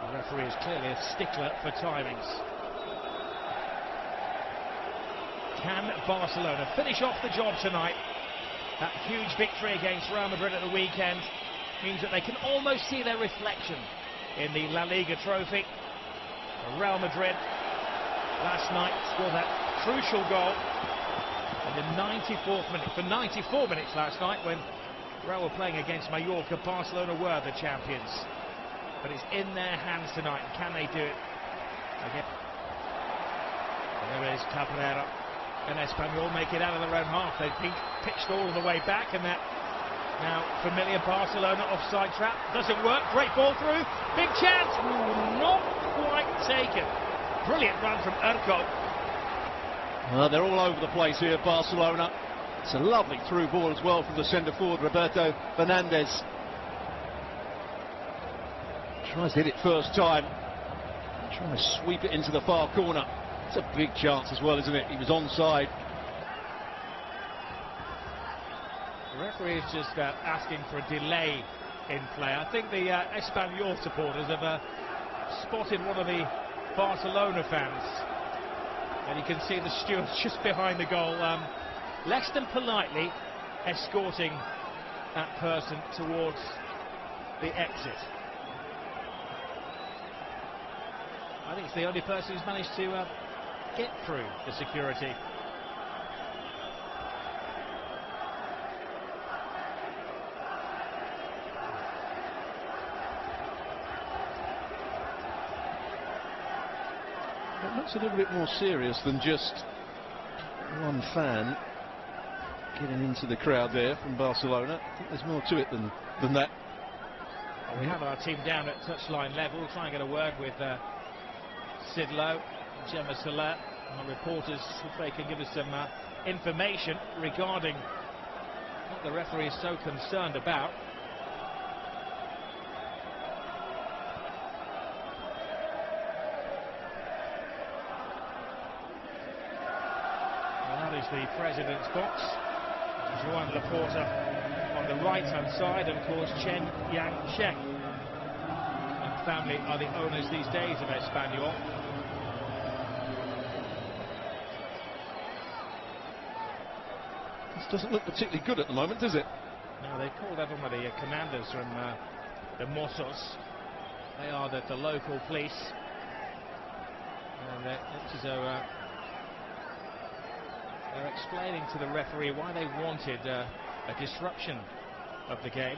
The referee is clearly a stickler for timings. Can Barcelona finish off the job tonight? That huge victory against Real Madrid at the weekend means that they can almost see their reflection in the La Liga trophy. Real Madrid last night scored that crucial goal in the 94th minute. For 94 minutes last night, when Real were playing against Mallorca, Barcelona were the champions. But it's in their hands tonight. Can they do it again? And there is Cabrera and Espanyol make it out of their own half. They've been pitched all the way back, and that now familiar Barcelona offside trap doesn't work. Great ball through, big chance. Ooh, not quite taken. Brilliant run from Urco. Well, they're all over the place here, Barcelona. It's a lovely through ball as well from the centre forward, Roberto Fernandez. Tries to hit it first time. Trying to sweep it into the far corner. It's a big chance as well, isn't it? He was onside. The referee is just asking for a delay in play. I think the Espanyol supporters have spotted one of the Barcelona fans, and you can see the stewards just behind the goal, less than politely escorting that person towards the exit. I think it's the only person who's managed to get through the security. It looks a little bit more serious than just one fan getting into the crowd there from Barcelona. I think there's more to it than that. Well, we have our team down at touchline level. We'll try and get a word with Sid Lowe, Gemma Soler, and the reporters, if they can give us some information regarding what the referee is so concerned about. Well, that is the president's box. Joan Laporta on the right-hand side, and of course Chen Yang-sheng and family are the owners these days of Espanyol. This doesn't look particularly good at the moment, does it? No, they called out one of the commanders from the Mossos. They are the local police, and it looks as though they're explaining to the referee why they wanted a disruption of the game.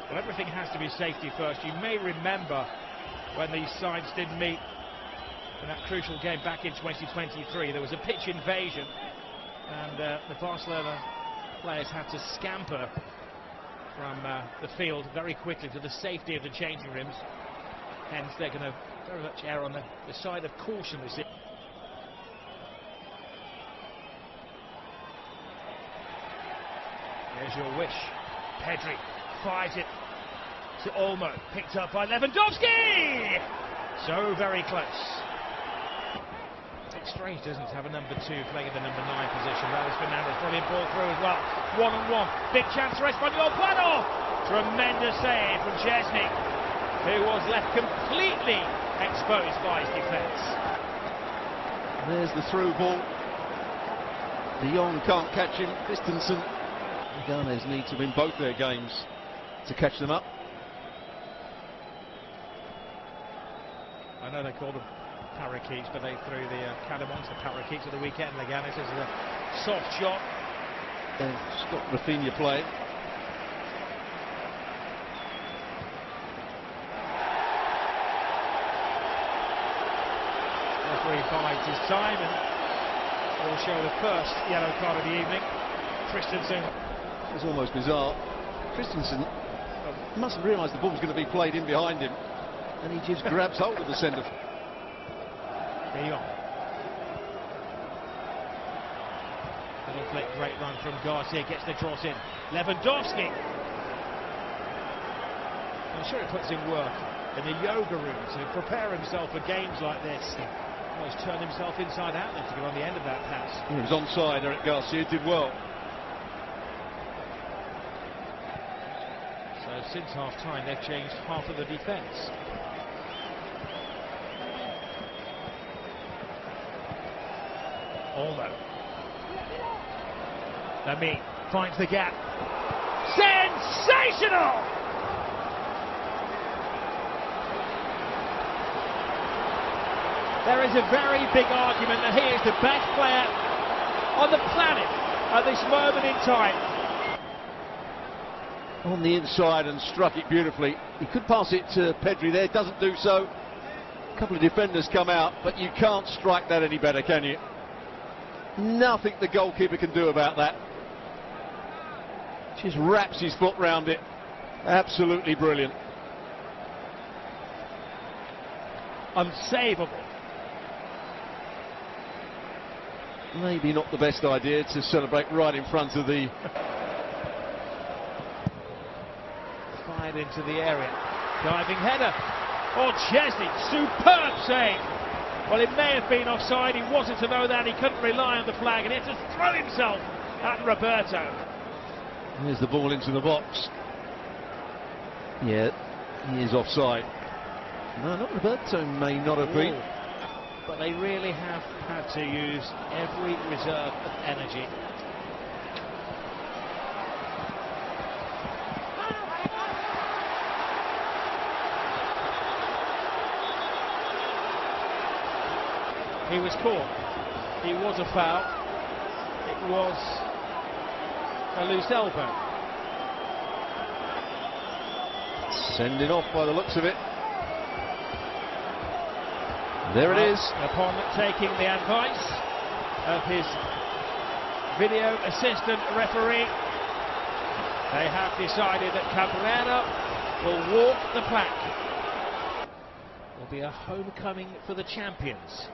Well, everything has to be safety first. You may remember when these sides didn't meet in that crucial game back in 2023. There was a pitch invasion, and the Barcelona players had to scamper from the field very quickly to the safety of the changing rooms. Hence, they're going to very much err on the side of caution this evening. There's your wish. Pedri fires it to Olmo, picked up by Lewandowski! So very close. It's strange, doesn't it, to have a number 2 playing in the number 9 position. That is Fernandez, brilliant ball through as well. One-on-one, big chance for Espanyol. Plano! Tremendous save from Chesney, who was left completely exposed by his defence. There's the through ball. De Jong can't catch him. Christensen. The Ghanaians need to win both their games to catch them up. I know they call them parakeets, but they threw the cat amongst the parakeets at the weekend. The Ghanaians, this is a soft shot. They've stopped Rafinha playing. Referee bides his time and will show the first yellow card of the evening. Christensen. It was almost bizarre. Christensen must have realised the ball was going to be played in behind him, and he just grabs hold of the centre. De Jong. Little flick, great run from Garcia, gets the cross in. Lewandowski. I'm sure he puts in work in the yoga room to prepare himself for games like this. Almost turned himself inside out there to get on the end of that pass. He was onside. Eric Garcia did well. Since half-time, they've changed half of the defence. Although Lamy finds the gap. Sensational! There is a very big argument that he is the best player on the planet at this moment in time. On the inside and struck it beautifully. He could pass it to Pedri there, doesn't do so. A couple of defenders come out, but you can't strike that any better, can you? Nothing the goalkeeper can do about that. Just wraps his foot round it. Absolutely brilliant. Unsavable. Maybe not the best idea to celebrate right in front of the... Fired into the area. Diving header. Oh, Chesney, superb save. Well, it may have been offside. He wasn't to know that. He couldn't rely on the flag, and he had to throw himself at Roberto. There's the ball into the box. Yeah, he is offside. No, not Roberto, may not have been. But they really have had to use every reserve of energy. He was caught. It was a foul. It was a loose elbow. Sending off by the looks of it. There it is. Upon taking the advice of his video assistant referee, they have decided that Cabrera will walk the plank. It will be a homecoming for the champions.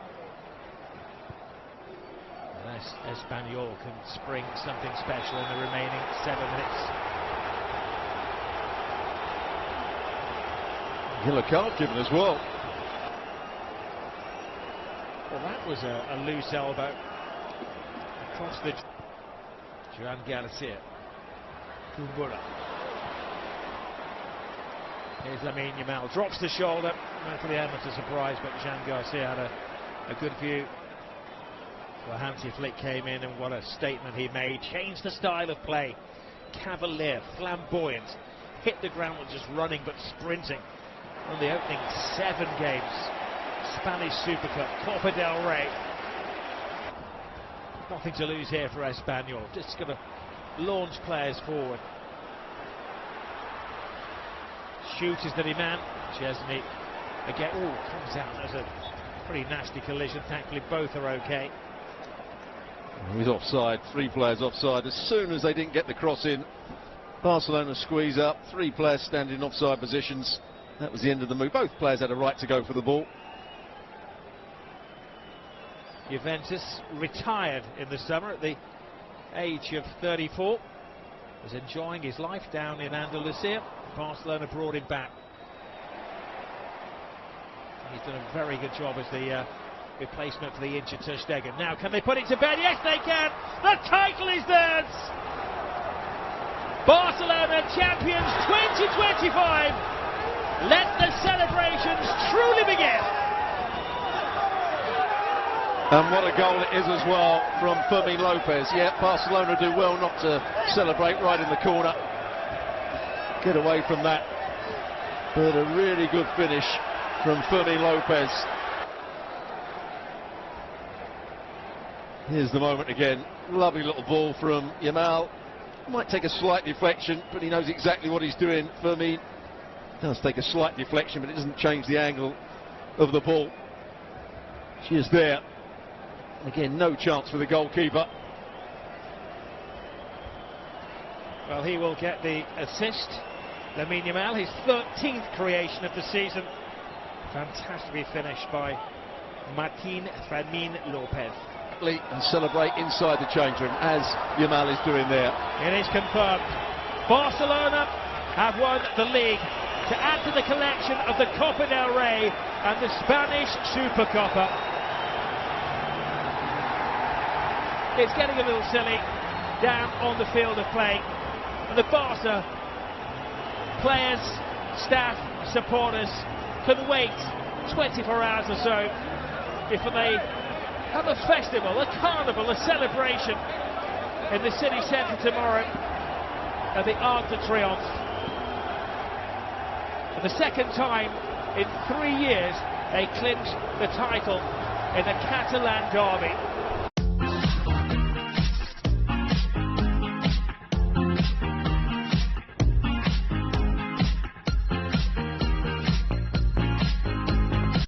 Unless Espanyol can spring something special in the remaining 7 minutes. Yellow card given as well. Well, that was a loose elbow across the... Joan Garcia. Kumbura. Here's Lamine Yamal. Drops the shoulder. Mentally element of surprise, but Joan Garcia had a good view. Well, Hansi Flick came in, and what a statement he made. Changed the style of play. Cavalier, flamboyant. Hit the ground with just running but sprinting. On the opening 7 games. Spanish Super Cup, Copa del Rey. Nothing to lose here for Espanyol. Just going to launch players forward. Shoot is the demand. Chesney again. Oh, comes out. There's a pretty nasty collision. Thankfully, both are okay. He's offside. 3 players offside. As soon as they didn't get the cross in, Barcelona squeeze up. 3 players standing in offside positions. That was the end of the move. Both players had a right to go for the ball. Juventus retired in the summer at the age of 34. Was enjoying his life down in Andalusia. Barcelona brought him back. He's done a very good job as the replacement for the injured Ter Stegen. Now, can they put it to bed? Yes, they can. The title is theirs. Barcelona champions 2025. Let the celebrations truly begin. And what a goal it is as well from Fermin Lopez. Yeah, Barcelona do well not to celebrate right in the corner. Get away from that. But a really good finish from Fermin Lopez. Here's the moment again. Lovely little ball from Yamal. Might take a slight deflection, but he knows exactly what he's doing. Fermin does take a slight deflection, but it doesn't change the angle of the ball. She is there. Again, no chance for the goalkeeper. Well, he will get the assist. Lamine Yamal, his 13th creation of the season. Fantastically finished by Martin Fermin Lopez. And celebrate inside the change room, as Yamal is doing there. It is confirmed. Barcelona have won the league to add to the collection of the Copa del Rey and the Spanish Supercopa. It's getting a little silly down on the field of play, and the Barca players, staff, supporters can wait 24 hours or so before they have a festival, a carnival, a celebration in the city centre tomorrow at the Arc de Triomphe. For the second time in 3 years, they clinched the title in the Catalan derby.